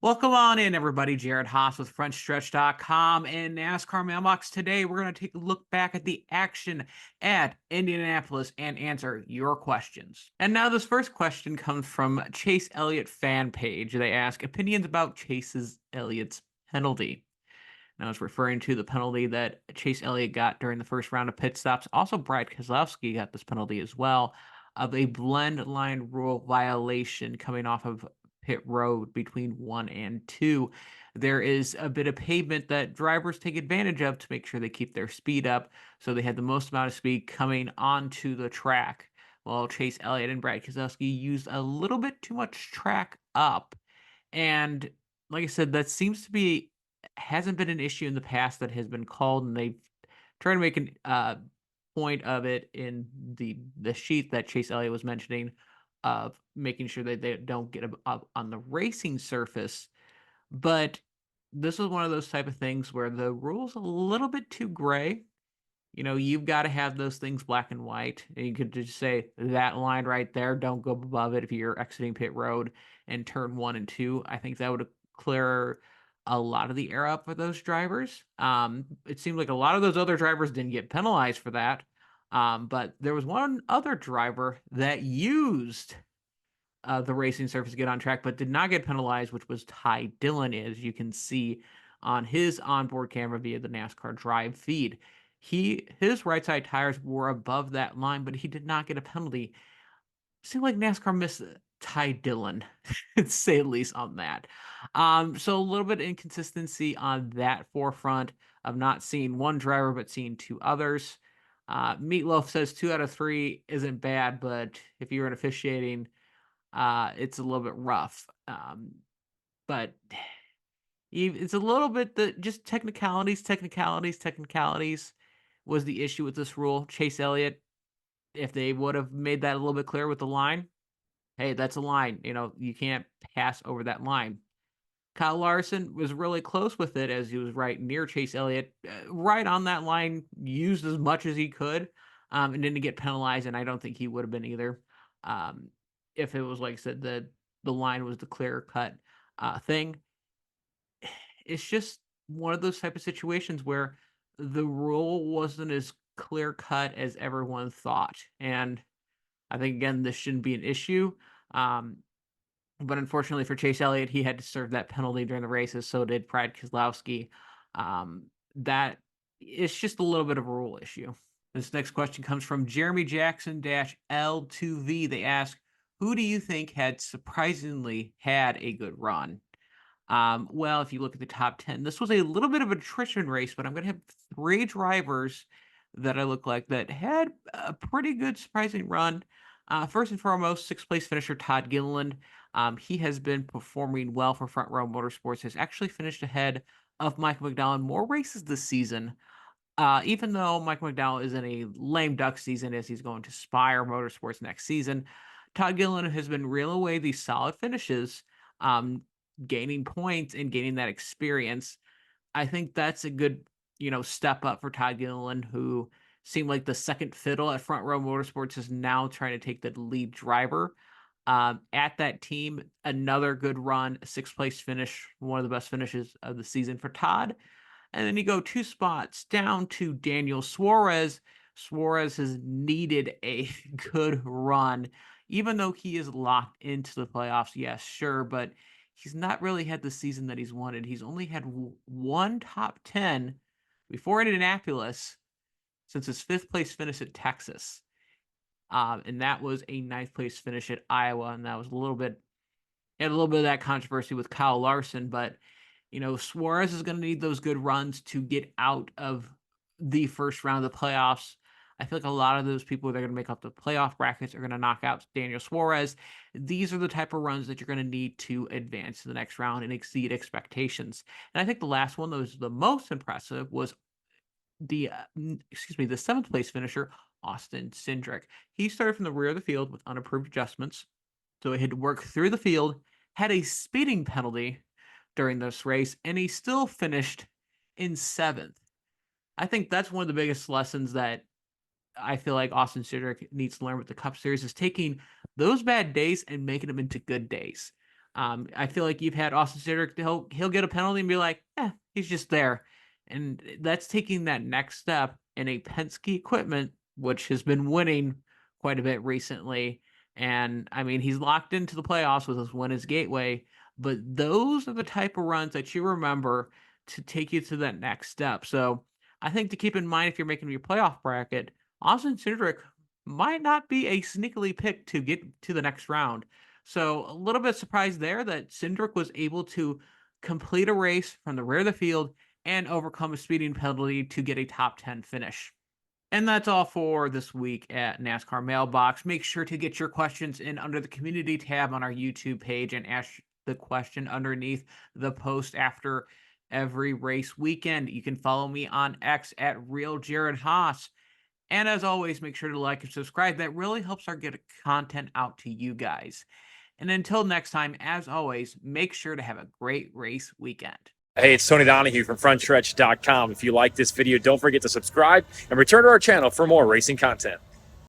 Welcome on in, everybody. Jared Haas with FrenchStretch.com and NASCAR Mailbox. Today, we're going to take a look back at the action at Indianapolis and answer your questions. And now, this first question comes from Chase Elliott fan page. They ask opinions about Elliott's penalty. Now, it's referring to the penalty that Chase Elliott got during the first round of pit stops. Also, Brad Keselowski got this penalty as well of a blend line rule violation coming off of pit road between 1 and 2. There is a bit of pavement that drivers take advantage of to make sure they keep their speed up. So they had the most amount of speed coming onto the track. Well, Chase Elliott and Brad Keselowski used a little bit too much track up. And like I said, that seems to be hasn't been an issue in the past that has been called, and they've tried to make an point of it in the sheet that Chase Elliott was mentioning of making sure that they don't get up on the racing surface. But this was one of those type of things where the rule's a little bit too gray. You've got to have those things black and white. And you could just say that line right there, don't go above it if you're exiting pit road and turn 1 and 2. I think that would clear a lot of the air up for those drivers. It seemed like a lot of those other drivers didn't get penalized for that. But there was one other driver that used the racing surface to get on track, but did not get penalized, which was Dillon, as you can see on his onboard camera via the NASCAR Drive feed. His right side tires were above that line, but he did not get a penalty. Seemed like NASCAR missed Dillon, to say the least, on that. So a little bit of inconsistency on that forefront of not seeing one driver but seeing two others. Meatloaf says 2 out of 3 isn't bad, but if you're in officiating, it's a little bit rough. But it's a little bit just technicalities was the issue with this rule. Chase Elliott, if they would have made that a little bit clearer with the line, hey, that's a line. You can't pass over that line. Kyle Larson was really close with it as he was right near Chase Elliott, right on that line, used as much as he could, and didn't get penalized, and I don't think he would have been either. If it was, like I said, the line was the clear-cut thing. It's just one of those type of situations where the rule wasn't as clear-cut as everyone thought, and I think, again, this shouldn't be an issue. But unfortunately for Chase Elliott, he had to serve that penalty during the races. So did Brad Keselowski. That it's just a little bit of a rule issue. This next question comes from Jeremy Jackson L2V. They ask, who do you think had surprisingly had a good run? Well, if you look at the top 10, this was a little bit of a attrition race, but I'm going to have 3 drivers that I look like that had a pretty good surprising run. First and foremost, 6th place finisher Todd Gilliland. He has been performing well for Front Row Motorsports, has actually finished ahead of Michael McDowell in more races this season. Even though Michael McDowell is in a lame duck season as he's going to Spire Motorsports next season, Todd Gilliland has been reeling away these solid finishes, gaining points and gaining that experience. I think that's a good, step up for Todd Gilliland, who seemed like the second fiddle at Front Row Motorsports, is now trying to take the lead driver at that team. Another good run, a 6th place finish, one of the best finishes of the season for Todd. And then you go 2 spots down to Daniel Suarez. Suarez has needed a good run, even though he is locked into the playoffs. Yes, sure, but he's not really had the season that he's wanted. He's only had one top 10 before Indianapolis since his 5th place finish at Texas. And that was a 9th place finish at Iowa. And that was a little bit of that controversy with Kyle Larson. But, Suarez is going to need those good runs to get out of the first round of the playoffs. I feel like a lot of those people that are going to make up the playoff brackets are going to knock out Daniel Suarez. These are the type of runs that you're going to need to advance to the next round and exceed expectations. And I think the last one that was the most impressive was the 7th place finisher, Austin Cindric. He started from the rear of the field with unapproved adjustments. So he had to work through the field, had a speeding penalty during this race, and he still finished in 7th. I think that's one of the biggest lessons that I feel like Austin Cindric needs to learn with the Cup Series, is taking those bad days and making them into good days. I feel like you've had Austin Cindric, he'll get a penalty and be like, he's just there. And that's taking that next step in a Penske equipment, which has been winning quite a bit recently. And I mean, he's locked into the playoffs with his win as gateway, but those are the type of runs that you remember to take you to that next step. So I think to keep in mind, if you're making your playoff bracket, Austin Cindric might not be a sneakily pick to get to the next round. So a little bit surprised there that Cindric was able to complete a race from the rear of the field and overcome a speeding penalty to get a top 10 finish. And that's all for this week at NASCAR Mailbox. Make sure to get your questions in under the community tab on our YouTube page and ask the question underneath the post after every race weekend. You can follow me on X at RealJaredHaas. And as always, make sure to like and subscribe. That really helps our get content out to you guys. And until next time, as always, make sure to have a great race weekend. Hey, it's Tony Donahue from FrontStretch.com. If you like this video, don't forget to subscribe and return to our channel for more racing content.